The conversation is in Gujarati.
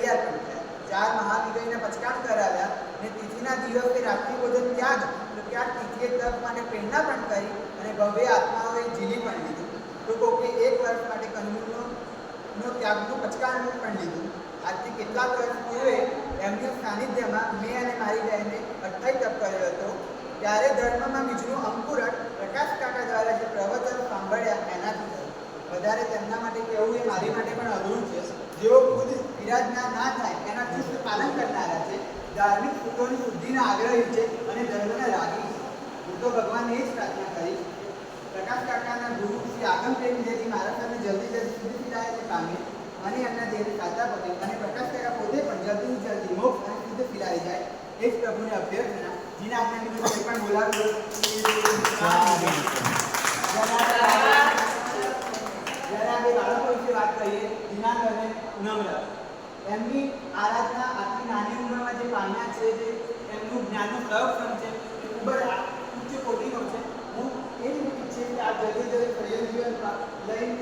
તૈયાર પણ થયા। 4 મહાવિજયને પચકાણ કરાવ્યા અને તિથિના દિવસે રાત્રિ ભોજન ત્યાગ તો ત્યાં તિથિએ તપ માટે પ્રેરણા પણ કરી અને ભવ્ય આત્માઓએ ઝીલી પણ લીધું। લોકો કે 1 વર્ષ માટે કંદમૂળનો ત્યાગનું પચકાણ પણ લીધું। આજથી કેટલાક વર્ષ પૂર્વે એમની સાનિધ્યમાં મેં અને મારી બહેને અઠ્ઠાઈ તપ કર્યો હતો। ત્યારે ધર્મમાં બીજનું અંકુરણ પ્રકાશ કાકા દ્વારા જે પ્રવચન સાંભળ્યા એનાથી થયું। વધારે તેમના માટે કહેવું એ મારી માટે પણ અઘરું છે। જેઓ ખુદ વિરાજના ના થાય એના ચુસ્ત પાલન કરનારા છે, ધાર્મિક સૂત્રોની શુદ્ધિના આગ્રહી છે અને ધર્મના રાગી છે। હું તો ભગવાનને એ જ પ્રાર્થના કરીશ પ્રકાશ કાકાના ગુરુ શ્રી આગમ પ્રેમીજી મારા સાથે જલ્દી શુદ્ધ વિદાયને પામે અને એમના દેહને સાચા પકડે અને પ્રકાશ કાકા પોતે પણ જલ્દી મોક્ષ અને શુદ્ધ ફિરાઈ જાય એ જ પ્રભુને અભ્યર્થના। જીના આજ્ઞાની કોઈ પણ બોલાવ્યો જ્યારે આપણે બાળકો વિશે વાત કરીએ, દિનાંક અને નમ્ર એમની આરાધના આટલી નાની ઉંમરમાં જે પામ્યા છે, જે એમનું જ્ઞાનનું પ્રયોગક્ષમ છે એ ખૂબ જ ઉચ્ચ કોટીનો છે। હું એ જ ઈચ્છે કે આ જલ્દી ફરિયાદ લઈને